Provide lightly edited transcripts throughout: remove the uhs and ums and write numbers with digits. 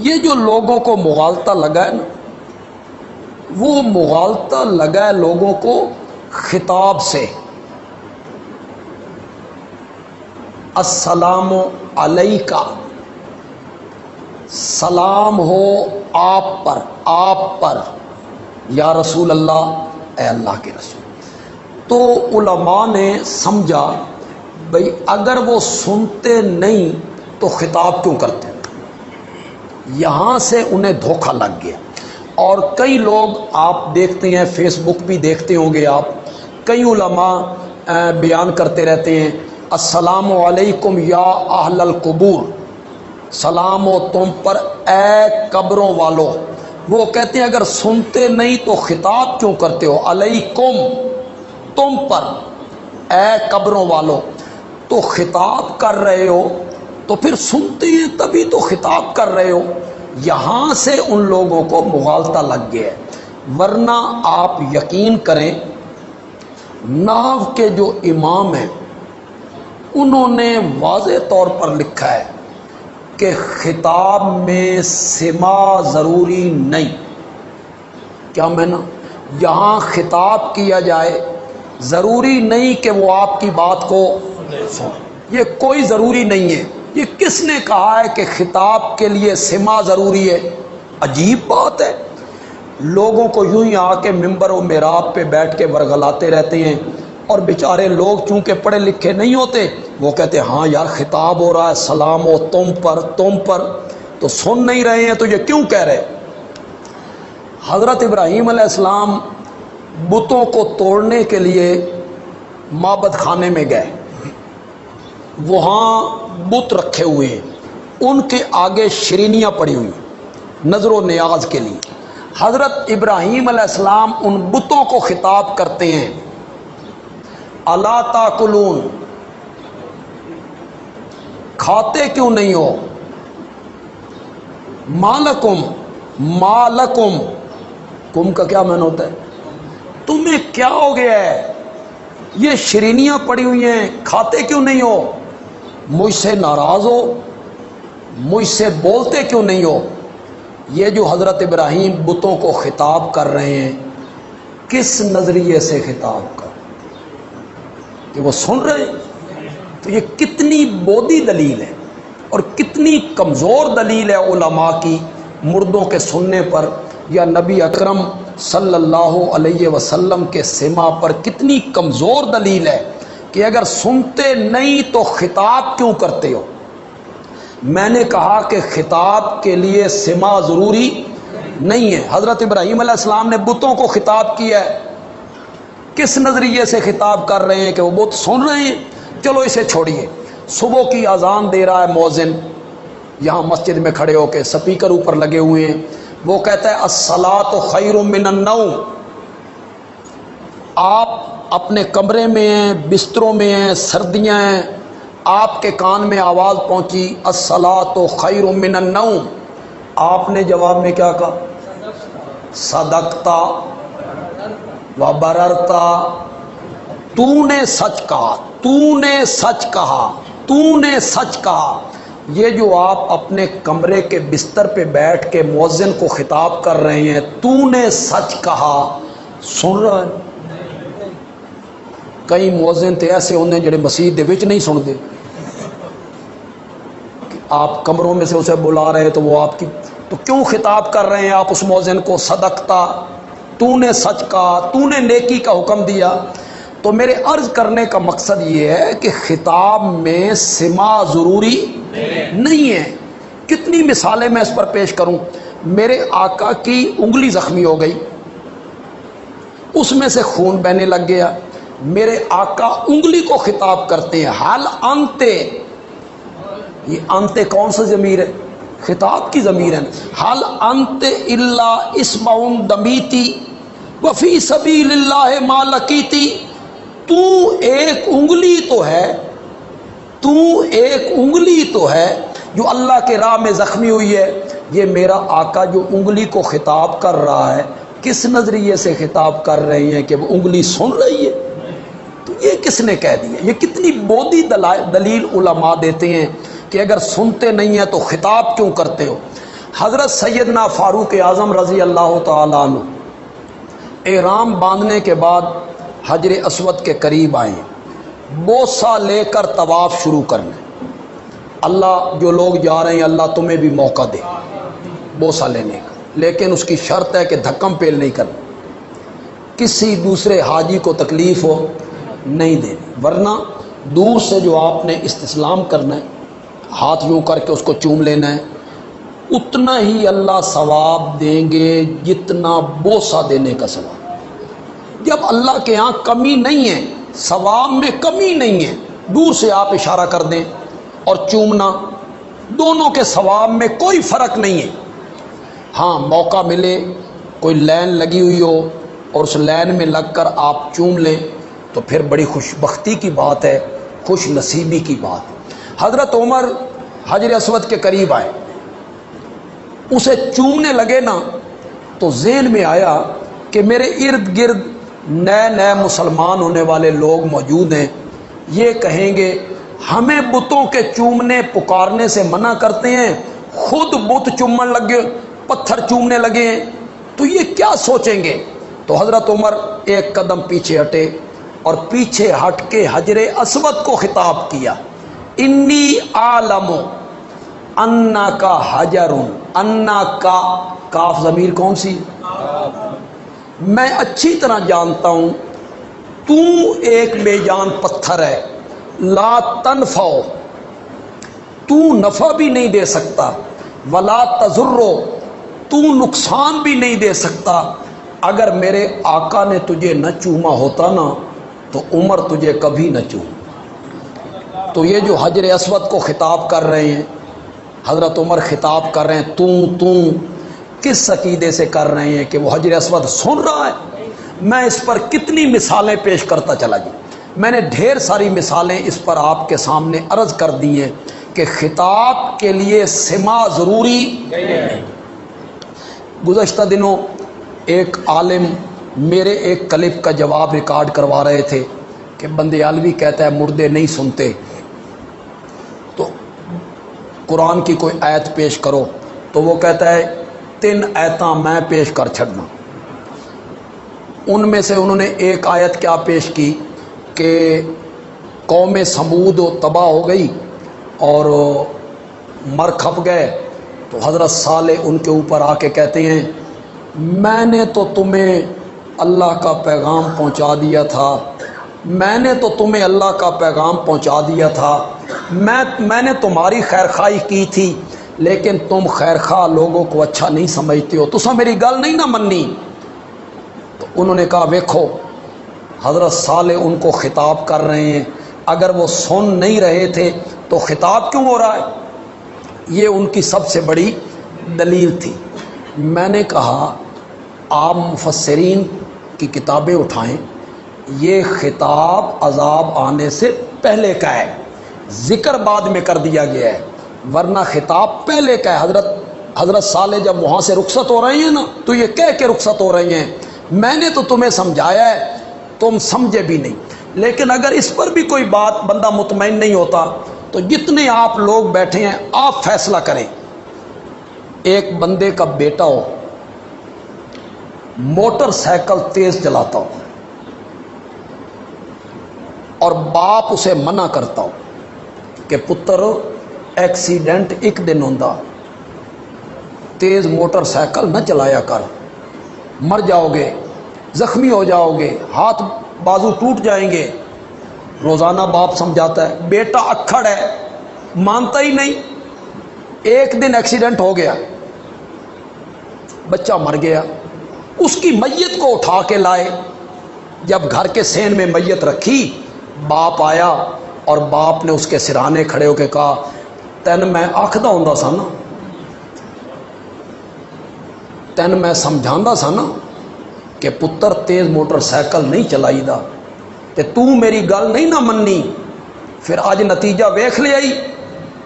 یہ جو لوگوں کو مغالطہ لگا ہے نا، وہ مغالطہ لگا ہے لوگوں کو خطاب سے، السلام علیکہ، سلام ہو آپ پر یا رسول اللہ، اے اللہ کے رسول۔ تو علماء نے سمجھا بھئی اگر وہ سنتے نہیں تو خطاب کیوں کرتے ہیں؟ یہاں سے انہیں دھوکہ لگ گیا۔ اور کئی لوگ آپ دیکھتے ہیں، فیس بک بھی دیکھتے ہوں گے آپ، کئی علماء بیان کرتے رہتے ہیں السلام علیکم یا اہل القبور، سلام ہو تم پر اے قبروں والو۔ وہ کہتے ہیں اگر سنتے نہیں تو خطاب کیوں کرتے ہو؟ علیکم، تم پر، اے قبروں والو۔ تو خطاب کر رہے ہو تو پھر سنتے ہیں تبھی تو خطاب کر رہے ہو۔ یہاں سے ان لوگوں کو مغالطہ لگ گیا ہے۔ ورنہ آپ یقین کریں، نحو کے جو امام ہیں انہوں نے واضح طور پر لکھا ہے کہ خطاب میں سما ضروری نہیں۔ کیا میں نا یہاں خطاب کیا جائے، ضروری نہیں کہ وہ آپ کی بات کو سن، یہ کوئی ضروری نہیں ہے۔ یہ کس نے کہا ہے کہ خطاب کے لیے سما ضروری ہے؟ عجیب بات ہے۔ لوگوں کو یوں ہی آ کے ممبر و محراب پہ بیٹھ کے ورغلاتے رہتے ہیں، اور بیچارے لوگ چونکہ پڑھے لکھے نہیں ہوتے، وہ کہتے ہیں ہاں یار خطاب ہو رہا ہے، سلام ہو تم پر، تو سن نہیں رہے ہیں تو یہ کیوں کہہ رہے؟ حضرت ابراہیم علیہ السلام بتوں کو توڑنے کے لیے معبد خانے میں گئے، وہاں بت رکھے ہوئے ہیں، ان کے آگے شرینیاں پڑی ہوئی نظر و نیاز کے لیے۔ حضرت ابراہیم علیہ السلام ان بتوں کو خطاب کرتے ہیں الا تاکلون، کھاتے کیوں نہیں ہو؟ مالکم، کم کا کیا معنی ہوتا ہے؟ تمہیں کیا ہو گیا ہے؟ یہ شرینیاں پڑی ہوئی ہیں، کھاتے کیوں نہیں ہو؟ مجھ سے ناراض ہو؟ مجھ سے بولتے کیوں نہیں ہو؟ یہ جو حضرت ابراہیم بتوں کو خطاب کر رہے ہیں، کس نظریے سے خطاب کر کہ وہ سن رہے ہیں؟ تو یہ کتنی بودی دلیل ہے اور کتنی کمزور دلیل ہے علماء کی مردوں کے سننے پر، یا نبی اکرم صلی اللہ علیہ وسلم کے سما پر کتنی کمزور دلیل ہے کہ اگر سنتے نہیں تو خطاب کیوں کرتے ہو؟ میں نے کہا کہ خطاب کے لیے سما ضروری نہیں ہے۔ حضرت ابراہیم علیہ السلام نے بتوں کو خطاب کیا ہے، کس نظریے سے خطاب کر رہے ہیں کہ وہ بت سن رہے ہیں؟ چلو اسے چھوڑیے، صبح کی اذان دے رہا ہے مؤذن، یہاں مسجد میں کھڑے ہو کے سپیکر اوپر لگے ہوئے ہیں، وہ کہتا ہے الصلاۃ خیر من النوم۔ آپ اپنے کمرے میں ہیں، بستروں میں ہیں، سردیاں ہیں، آپ کے کان میں آواز پہنچی الصلاۃ خیر من النوم، آپ نے جواب میں کیا کہا؟ صدقتا وبررتا، تو نے سچ کہا، تو نے سچ کہا، تو نے سچ کہا۔ یہ جو آپ اپنے کمرے کے بستر پہ بیٹھ کے مؤذن کو خطاب کر رہے ہیں، تو نے سچ کہا، سن رہا ہے؟ کئی مؤذن تے ایسے ہوندے جڑے مسجد دے وچ نہیں سنتے، آپ کمروں میں سے اسے بلا رہے تو وہ آپ کی، تو کیوں خطاب کر رہے ہیں آپ اس مؤذن کو؟ صدقتا، تو نے سچ کہا، تو نے نیکی کا حکم دیا۔ تو میرے عرض کرنے کا مقصد یہ ہے کہ خطاب میں سما ضروری نہیں ہے۔ کتنی مثالیں میں اس پر پیش کروں۔ میرے آقا کی انگلی زخمی ہو گئی، اس میں سے خون بہنے لگ گیا، میرے آقا انگلی کو خطاب کرتے ہیں حل انتے، یہ انتے کون سا ضمیر ہے؟ خطاب کی ضمیر ہے۔ حل انت الا اسمع دمیتی وفی سبیل اللہ ما لقیتی، تو ایک انگلی تو ہے، تو ایک انگلی تو ہے جو اللہ کے راہ میں زخمی ہوئی ہے۔ یہ میرا آقا جو انگلی کو خطاب کر رہا ہے، کس نظریے سے خطاب کر رہے ہیں کہ وہ انگلی سن رہی ہے؟ تو یہ کس نے کہہ دیا؟ یہ کتنی بودی دلیل علماء دیتے ہیں کہ اگر سنتے نہیں ہیں تو خطاب کیوں کرتے ہو؟ حضرت سیدنا فاروق اعظم رضی اللہ تعالیٰ عنہ احرام باندھنے کے بعد حجر اسود کے قریب آئے، بوسہ لے کر طواف شروع کرنے۔ اللہ جو لوگ جا رہے ہیں اللہ تمہیں بھی موقع دے بوسہ لینے کا، لیکن اس کی شرط ہے کہ دھکم پیل نہیں کرنا، کسی دوسرے حاجی کو تکلیف ہو نہیں دینی، ورنہ دور سے جو آپ نے استسلام کرنا ہے، ہاتھ یوں کر کے اس کو چوم لینا ہے، اتنا ہی اللہ ثواب دیں گے جتنا بوسہ دینے کا ثواب۔ جب اللہ کے ہاں کمی نہیں ہے، ثواب میں کمی نہیں ہے، دور سے آپ اشارہ کر دیں اور چومنا، دونوں کے ثواب میں کوئی فرق نہیں ہے۔ ہاں موقع ملے، کوئی لین لگی ہوئی ہو اور اس لین میں لگ کر آپ چوم لیں تو پھر بڑی خوش بختی کی بات ہے، خوش نصیبی کی بات ہے۔ حضرت عمر حجر اسود کے قریب آئے، اسے چومنے لگے نا تو ذہن میں آیا کہ میرے ارد گرد نئے مسلمان ہونے والے لوگ موجود ہیں، یہ کہیں گے ہمیں بتوں کے چومنے پکارنے سے منع کرتے ہیں، خود بت چومن لگے، پتھر چومنے لگے ہیں، تو یہ کیا سوچیں گے؟ تو حضرت عمر ایک قدم پیچھے ہٹے اور پیچھے ہٹ کے حجر اسود کو خطاب کیا، انی عالم انا کا حجر، انا کا کاف ضمیر کون سی؟ میں اچھی طرح جانتا ہوں تو ایک بے جان پتھر ہے، لا تنفع، تو نفع بھی نہیں دے سکتا، ولا تضرو، تو نقصان بھی نہیں دے سکتا۔ اگر میرے آقا نے تجھے نہ چوما ہوتا نا تو عمر تجھے کبھی نہ چوم۔ تو یہ جو حجر اسود کو خطاب کر رہے ہیں، حضرت عمر خطاب کر رہے ہیں تو کس عقیدے سے کر رہے ہیں کہ وہ حجر اسود سن رہا ہے؟ میں اس پر کتنی مثالیں پیش کرتا چلا جی، میں نے ڈھیر ساری مثالیں اس پر آپ کے سامنے عرض کر دی ہیں کہ خطاب کے لیے سماع ضروری نہیں۔ گزشتہ دنوں ایک عالم میرے ایک کلپ کا جواب ریکارڈ کروا رہے تھے کہ بندیالوی کہتا ہے مردے نہیں سنتے، تو قرآن کی کوئی آیت پیش کرو، تو وہ کہتا ہے 3 آیتاں میں پیش کر چھڑنا۔ ان میں سے انہوں نے ایک آیت کیا پیش کی کہ قوم سمود تباہ ہو گئی اور مر کھپ گئے، تو حضرت صالح ان کے اوپر آ کے کہتے ہیں میں نے تو تمہیں اللہ کا پیغام پہنچا دیا تھا، میں نے تو تمہیں اللہ کا پیغام پہنچا دیا تھا، میں نے تمہاری خیرخواہی کی تھی، لیکن تم خیرخواہ لوگوں کو اچھا نہیں سمجھتے ہو، تسا میری گل نہیں نہ مننی۔ تو انہوں نے کہا ویکھو حضرت صالح ان کو خطاب کر رہے ہیں، اگر وہ سن نہیں رہے تھے تو خطاب کیوں ہو رہا ہے؟ یہ ان کی سب سے بڑی دلیل تھی۔ میں نے کہا آپ مفسرین کی کتابیں اٹھائیں، یہ خطاب عذاب آنے سے پہلے کا ہے، ذکر بعد میں کر دیا گیا ہے، ورنہ خطاب پہلے کا ہے۔ حضرت صالح جب وہاں سے رخصت ہو رہے ہیں نا تو یہ کہہ کے رخصت ہو رہے ہیں میں نے تو تمہیں سمجھایا ہے، تم سمجھے بھی نہیں۔ لیکن اگر اس پر بھی کوئی بات بندہ مطمئن نہیں ہوتا تو جتنے آپ لوگ بیٹھے ہیں آپ فیصلہ کریں۔ ایک بندے کا بیٹا ہو، موٹر سائیکل تیز چلاتا ہو اور باپ اسے منع کرتا ہو کہ پتر ایکسیڈنٹ ایک دن ہوندا، تیز موٹر سائیکل نہ چلایا کر، مر جاؤ گے، زخمی ہو جاؤ گے، ہاتھ بازو ٹوٹ جائیں گے۔ روزانہ باپ سمجھاتا ہے، بیٹا اکھڑ ہے، مانتا ہی نہیں۔ ایک دن ایکسیڈنٹ ہو گیا، بچہ مر گیا، اس کی میت کو اٹھا کے لائے، جب گھر کے سین میں میت رکھی باپ آیا اور باپ نے اس کے سرانے کھڑے ہو کے کہا تین میں آکھدا ہوندا سا نا، تین میں سمجھاندا سا نا کہ پتر تیز موٹر سائیکل نہیں چلائی دا تے تو میری گل نہیں نہ مننی، پھر آج نتیجہ ویکھ لے آئی۔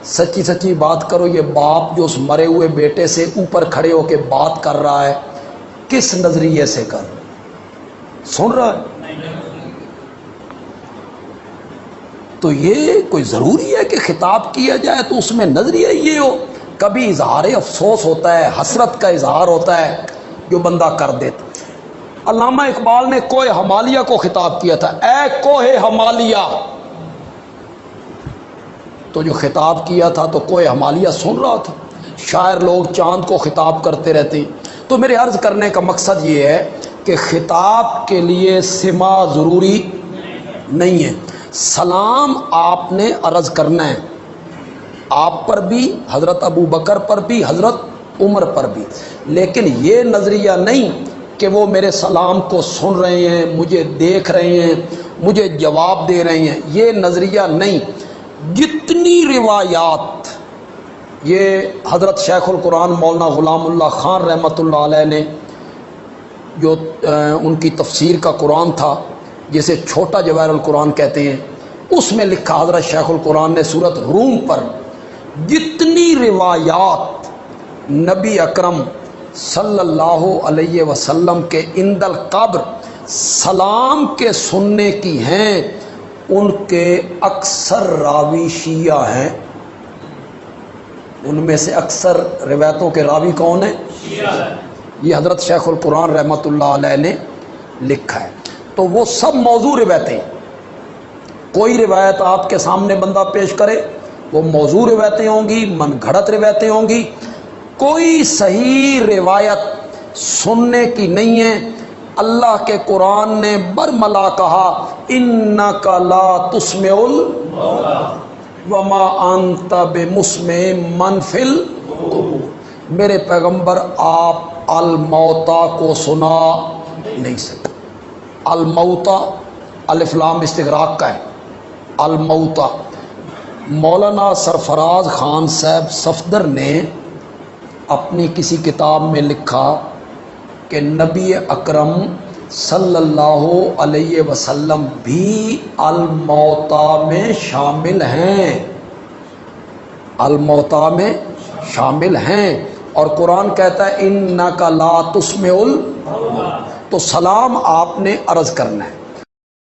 سچی سچی بات کرو، یہ باپ جو اس مرے ہوئے بیٹے سے اوپر کھڑے ہو کے بات کر رہا ہے کس نظریے سے کر سن رہا ہے؟ تو یہ کوئی ضروری ہے کہ خطاب کیا جائے تو اس میں نظریہ یہ ہو؟ کبھی اظہار افسوس ہوتا ہے، حسرت کا اظہار ہوتا ہے جو بندہ کر دیتا۔ علامہ اقبال نے کوہ ہمالیہ کو خطاب کیا تھا، اے کوہ ہمالیہ، تو جو خطاب کیا تھا تو کوہ ہمالیہ سن رہا تھا۔ شاعر لوگ چاند کو خطاب کرتے رہتے ہیں۔ تو میرے عرض کرنے کا مقصد یہ ہے کہ خطاب کے لیے سما ضروری نہیں ہے، سلام آپ نے عرض کرنا ہے، آپ پر بھی، حضرت ابو بکر پر بھی، حضرت عمر پر بھی، لیکن یہ نظریہ نہیں کہ وہ میرے سلام کو سن رہے ہیں، مجھے دیکھ رہے ہیں، مجھے جواب دے رہے ہیں، یہ نظریہ نہیں۔ جتنی روایات یہ حضرت شیخ القرآن مولانا غلام اللہ خان رحمۃ اللہ علیہ نے جو ان کی تفسیر کا قرآن تھا جسے چھوٹا جواہر القرآن کہتے ہیں، اس میں لکھا حضرت شیخ القرآن نے سورۃ روم پر جتنی روایات نبی اکرم صلی اللہ علیہ وسلم کے عند القبر سلام کے سننے کی ہیں، ان کے اکثر راوی شیعہ ہیں۔ ان میں سے اکثر روایتوں کے راوی کون ہیں؟ یہ حضرت شیخ القرآن رحمۃ اللہ علیہ نے لکھا ہے۔ تو وہ سب موضوع روایتیں، کوئی روایت آپ کے سامنے بندہ پیش کرے وہ موضوع روایتیں ہوں گی، من گھڑت روایتیں ہوں گی، کوئی صحیح روایت سننے کی نہیں ہے۔ اللہ کے قرآن نے برملا کہا انک لا تسمع الموتى وما انت بمسمع من فی القبور، میرے پیغمبر آپ الموتى کو سنا نہیں سکتے۔ الموتى الف لام استغراق کا ہے، الموتى۔ مولانا سرفراز خان صاحب صفدر نے اپنی کسی کتاب میں لکھا کہ نبی اکرم صلی اللہ علیہ وسلم بھی الموتى میں شامل ہیں، الموتى میں شامل ہیں، اور قرآن کہتا ہے انک لا تسمع الموتى، تو سلام آپ نے عرض کرنا ہے۔